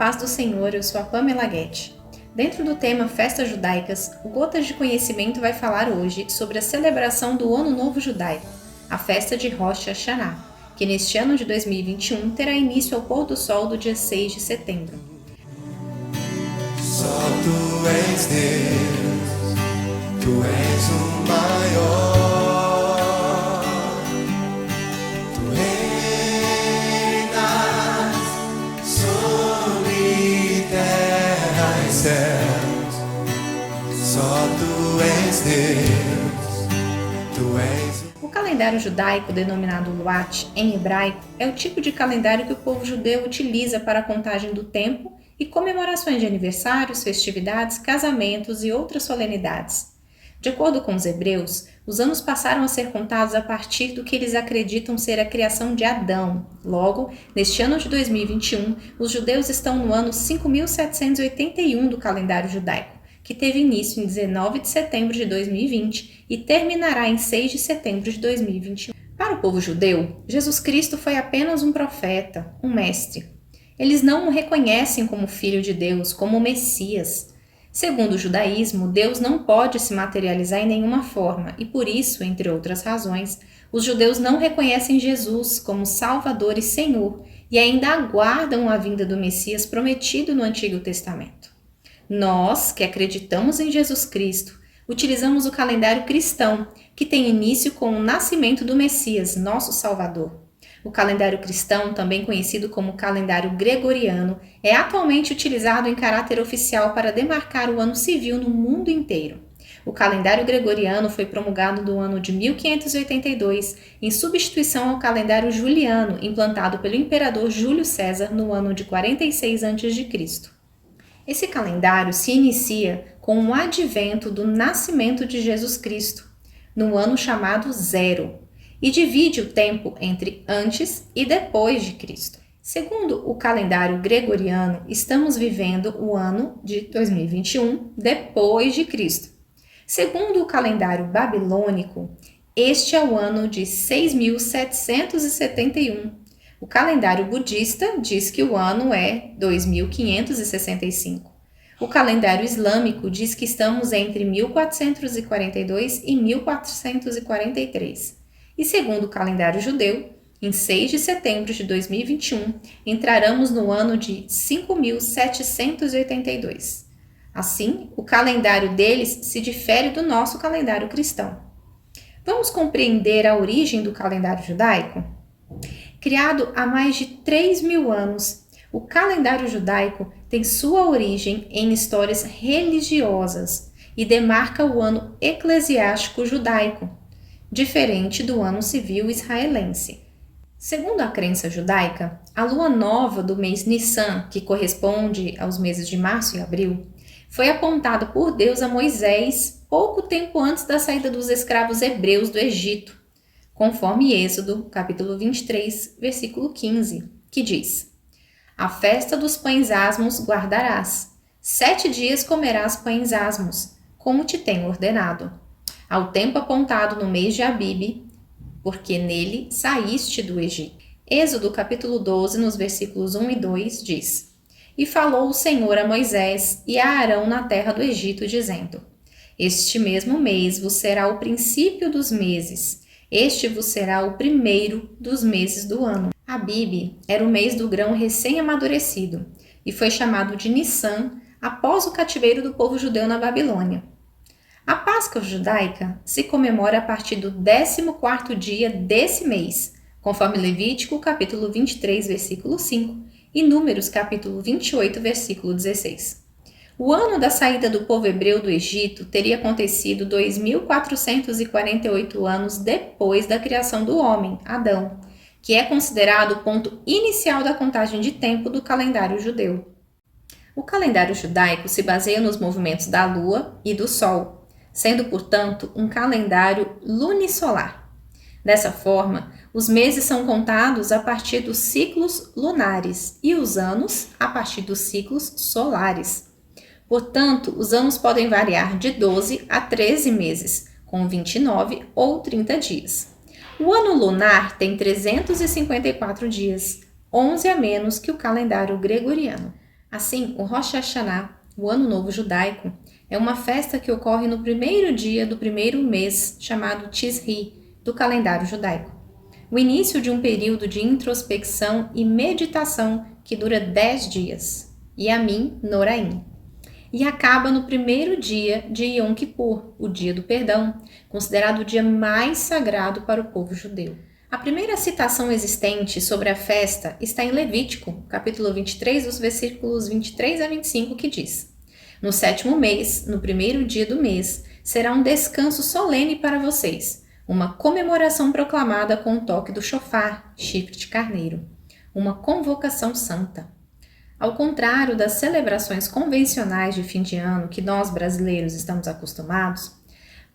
paz do Senhor, eu sou a Pamela Guetti. Dentro do tema Festas Judaicas, o Gotas de Conhecimento vai falar hoje sobre a celebração do Ano Novo Judaico, a festa de Rosh Hashanah, que neste ano de 2021 terá início ao pôr do sol do dia 6 de setembro. Só tu és Deus, tu és o maior. Só tu és Deus, tu és... O calendário judaico, denominado Luat em hebraico, é o tipo de calendário que o povo judeu utiliza para a contagem do tempo e comemorações de aniversários, festividades, casamentos e outras solenidades. De acordo com os hebreus, os anos passaram a ser contados a partir do que eles acreditam ser a criação de Adão. Logo, neste ano de 2021, os judeus estão no ano 5781 do calendário judaico, que teve início em 19 de setembro de 2020 e terminará em 6 de setembro de 2021. Para o povo judeu, Jesus Cristo foi apenas um profeta, um mestre. Eles não o reconhecem como filho de Deus, como Messias. Segundo o judaísmo, Deus não pode se materializar em nenhuma forma e por isso, entre outras razões, os judeus não reconhecem Jesus como Salvador e Senhor e ainda aguardam a vinda do Messias prometido no Antigo Testamento. Nós, que acreditamos em Jesus Cristo, utilizamos o calendário cristão, que tem início com o nascimento do Messias, nosso Salvador. O calendário cristão, também conhecido como calendário gregoriano, é atualmente utilizado em caráter oficial para demarcar o ano civil no mundo inteiro. O calendário gregoriano foi promulgado no ano de 1582, em substituição ao calendário juliano, implantado pelo imperador Júlio César no ano de 46 a.C. Esse calendário se inicia com o advento do nascimento de Jesus Cristo, no ano chamado Zero, e divide o tempo entre antes e depois de Cristo. Segundo o calendário gregoriano, estamos vivendo o ano de 2021 depois de Cristo. Segundo o calendário babilônico, este é o ano de 6.771. O calendário budista diz que o ano é 2565. O calendário islâmico diz que estamos entre 1442 e 1443. E segundo o calendário judeu, em 6 de setembro de 2021, entraremos no ano de 5.782. Assim, o calendário deles se difere do nosso calendário cristão. Vamos compreender a origem do calendário judaico? Criado há mais de 3.000 anos, o calendário judaico tem sua origem em histórias religiosas e demarca o ano eclesiástico judaico, diferente do ano civil israelense. Segundo a crença judaica, a lua nova do mês Nissan, que corresponde aos meses de março e abril, foi apontada por Deus a Moisés pouco tempo antes da saída dos escravos hebreus do Egito, conforme Êxodo, capítulo 23, versículo 15, que diz: A festa dos pães asmos guardarás, 7 dias comerás pães asmos, como te tenho ordenado, ao tempo apontado no mês de Abibe, porque nele saíste do Egito. Êxodo capítulo 12, nos versículos 1 e 2, diz: E falou o Senhor a Moisés e a Arão na terra do Egito, dizendo: Este mesmo mês vos será o princípio dos meses, este vos será o primeiro dos meses do ano. Abibe era o mês do grão recém-amadurecido e foi chamado de Nissan após o cativeiro do povo judeu na Babilônia. A Páscoa judaica se comemora a partir do 14º dia desse mês, conforme Levítico, capítulo 23, versículo 5, e Números, capítulo 28, versículo 16. O ano da saída do povo hebreu do Egito teria acontecido 2.448 anos depois da criação do homem, Adão, que é considerado o ponto inicial da contagem de tempo do calendário judeu. O calendário judaico se baseia nos movimentos da Lua e do Sol, sendo, portanto, um calendário lunisolar. Dessa forma, os meses são contados a partir dos ciclos lunares e os anos a partir dos ciclos solares. Portanto, os anos podem variar de 12 a 13 meses, com 29 ou 30 dias. O ano lunar tem 354 dias, 11 a menos que o calendário gregoriano. Assim, o Rosh Hashanah, o Ano Novo Judaico, é uma festa que ocorre no primeiro dia do primeiro mês, chamado Tisri, do calendário judaico. O início de um período de introspecção e meditação que dura 10 dias, Yamim Noraim, e acaba no primeiro dia de Yom Kippur, o dia do perdão, considerado o dia mais sagrado para o povo judeu. A primeira citação existente sobre a festa está em Levítico, capítulo 23, dos versículos 23 a 25, que diz: No 7º mês, no primeiro dia do mês, será um descanso solene para vocês, uma comemoração proclamada com o toque do shofar, chifre de carneiro, uma convocação santa. Ao contrário das celebrações convencionais de fim de ano que nós brasileiros estamos acostumados,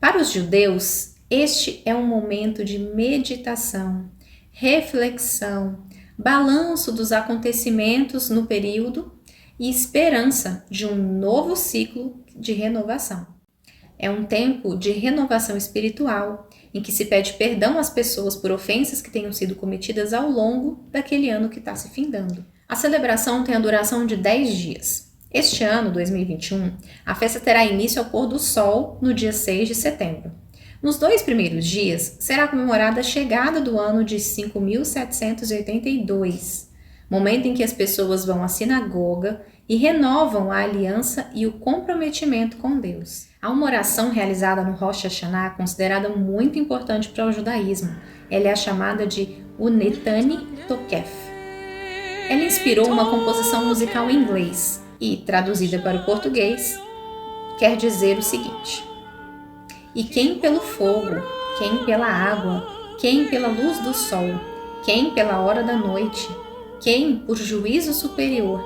para os judeus, este é um momento de meditação, reflexão, balanço dos acontecimentos no período e esperança de um novo ciclo de renovação. É um tempo de renovação espiritual, em que se pede perdão às pessoas por ofensas que tenham sido cometidas ao longo daquele ano que está se findando. A celebração tem a duração de 10 dias. Este ano, 2021, a festa terá início ao pôr do sol no dia 6 de setembro. Nos 2 primeiros dias, será comemorada a chegada do ano de 5.782, momento em que as pessoas vão à sinagoga e renovam a aliança e o comprometimento com Deus. Há uma oração realizada no Rosh Hashanah considerada muito importante para o judaísmo. Ela é a chamada de Unetani Tokef. Ela inspirou uma composição musical em inglês e, traduzida para o português, quer dizer o seguinte: E quem pelo fogo, quem pela água, quem pela luz do sol, quem pela hora da noite, quem por juízo superior,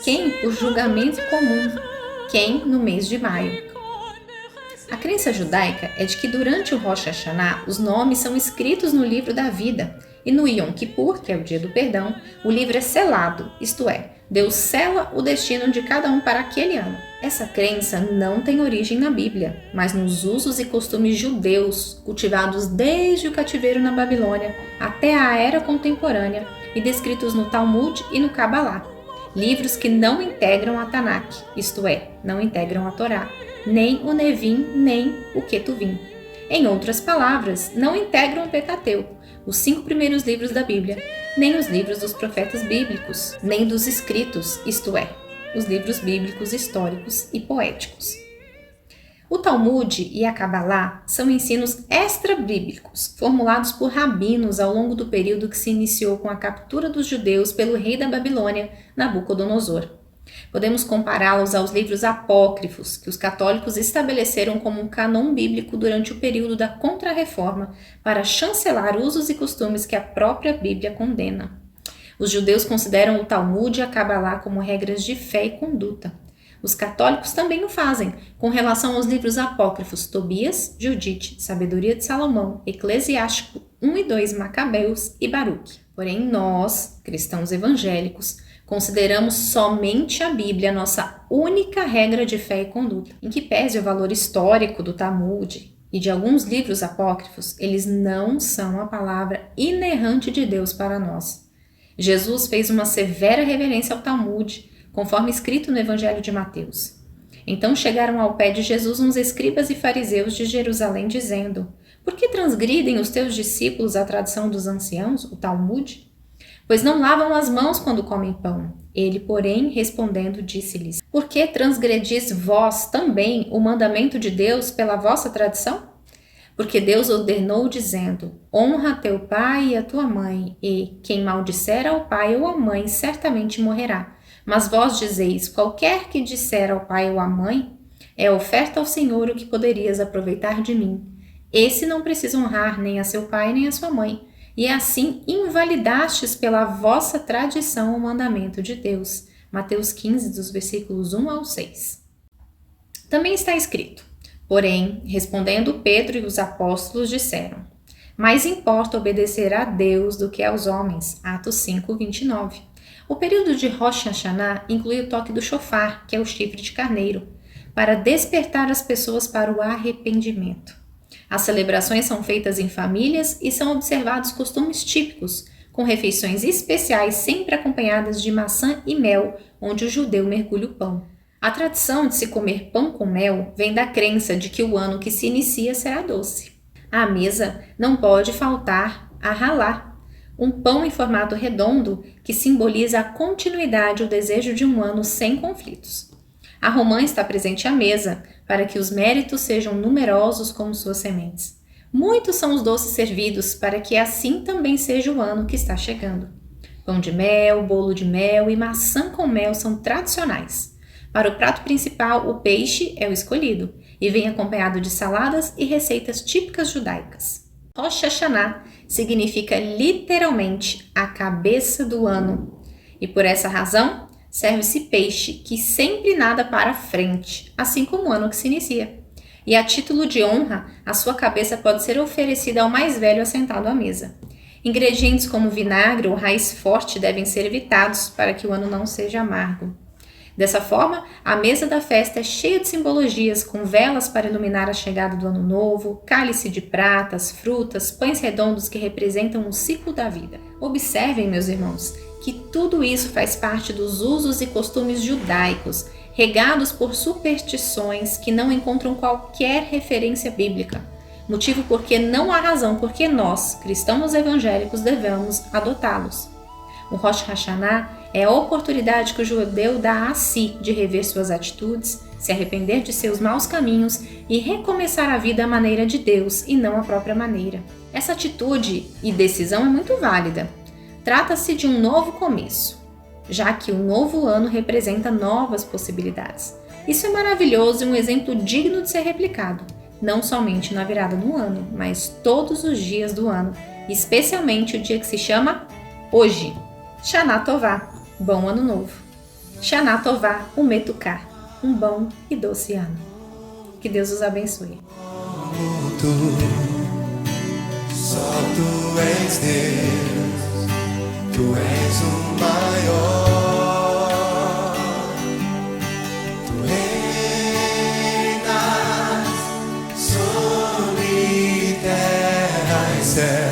quem por julgamento comum, quem no mês de maio. A crença judaica é de que durante o Rosh Hashanah os nomes são escritos no livro da vida e no Yom Kippur, que é o dia do perdão, o livro é selado, isto é, Deus sela o destino de cada um para aquele ano. Essa crença não tem origem na Bíblia, mas nos usos e costumes judeus, cultivados desde o cativeiro na Babilônia até a era contemporânea e descritos no Talmud e no Kabbalah, livros que não integram a Tanakh, isto é, não integram a Torá, nem o Nevim, nem o Ketuvim. Em outras palavras, não integram o Pentateuco, os 5 primeiros livros da Bíblia, nem os livros dos profetas bíblicos, nem dos escritos, isto é, os livros bíblicos históricos e poéticos. O Talmud e a Kabbalah são ensinos extra-bíblicos, formulados por rabinos ao longo do período que se iniciou com a captura dos judeus pelo rei da Babilônia, Nabucodonosor. Podemos compará-los aos livros apócrifos, que os católicos estabeleceram como um cânon bíblico durante o período da Contra-Reforma, para chancelar usos e costumes que a própria Bíblia condena. Os judeus consideram o Talmud e a Kabbalah como regras de fé e conduta. Os católicos também o fazem, com relação aos livros apócrifos Tobias, Judite, Sabedoria de Salomão, Eclesiástico 1 e 2, Macabeus e Baruque. Porém, nós, cristãos evangélicos, consideramos somente a Bíblia nossa única regra de fé e conduta. Em que pese o valor histórico do Talmud e de alguns livros apócrifos, eles não são a palavra inerrante de Deus para nós. Jesus fez uma severa reverência ao Talmud, conforme escrito no Evangelho de Mateus. Então chegaram ao pé de Jesus uns escribas e fariseus de Jerusalém, dizendo: Por que transgridem os teus discípulos a tradição dos anciãos, o Talmud? Pois não lavam as mãos quando comem pão. Ele, porém, respondendo, disse-lhes: Por que transgredis vós também o mandamento de Deus pela vossa tradição? Porque Deus ordenou, dizendo: Honra teu pai e a tua mãe, e quem maldisser ao pai ou à mãe certamente morrerá. Mas vós dizeis: Qualquer que disser ao pai ou à mãe, é oferta ao Senhor o que poderias aproveitar de mim. Esse não precisa honrar nem a seu pai nem a sua mãe. E assim invalidastes pela vossa tradição o mandamento de Deus. Mateus 15, dos versículos 1 ao 6. Também está escrito: Porém, respondendo Pedro e os apóstolos disseram: Mais importa obedecer a Deus do que aos homens. Atos 5, 29. O período de Rosh Hashanah inclui o toque do shofar, que é o chifre de carneiro, para despertar as pessoas para o arrependimento. As celebrações são feitas em famílias e são observados costumes típicos, com refeições especiais sempre acompanhadas de maçã e mel, onde o judeu mergulha o pão. A tradição de se comer pão com mel vem da crença de que o ano que se inicia será doce. À mesa não pode faltar a ralá, um pão em formato redondo que simboliza a continuidade e o desejo de um ano sem conflitos. A romã está presente à mesa para que os méritos sejam numerosos como suas sementes. Muitos são os doces servidos para que assim também seja o ano que está chegando. Pão de mel, bolo de mel e maçã com mel são tradicionais. Para o prato principal, o peixe é o escolhido e vem acompanhado de saladas e receitas típicas judaicas. Rosh Hashanah significa literalmente a cabeça do ano e por essa razão serve-se peixe que sempre nada para frente, assim como o ano que se inicia. E a título de honra, a sua cabeça pode ser oferecida ao mais velho assentado à mesa. Ingredientes como vinagre ou raiz forte devem ser evitados para que o ano não seja amargo. Dessa forma, a mesa da festa é cheia de simbologias, com velas para iluminar a chegada do ano novo, cálice de pratas, frutas, pães redondos que representam o ciclo da vida. Observem, meus irmãos, que tudo isso faz parte dos usos e costumes judaicos, regados por superstições que não encontram qualquer referência bíblica. Motivo porque não há razão porque nós, cristãos evangélicos, devemos adotá-los. O Rosh Hashanah é a oportunidade que o judeu dá a si de rever suas atitudes, se arrepender de seus maus caminhos e recomeçar a vida à maneira de Deus e não à própria maneira. Essa atitude e decisão é muito válida. Trata-se de um novo começo, já que o novo ano representa novas possibilidades. Isso é maravilhoso e um exemplo digno de ser replicado, não somente na virada do ano, mas todos os dias do ano, especialmente o dia que se chama hoje. Shana Tová, bom ano novo. Shana Tová, Umetuká, um bom e doce ano. Que Deus os abençoe. Só tu és Deus, tu és o maior. Tu reinas sobre terra e céu.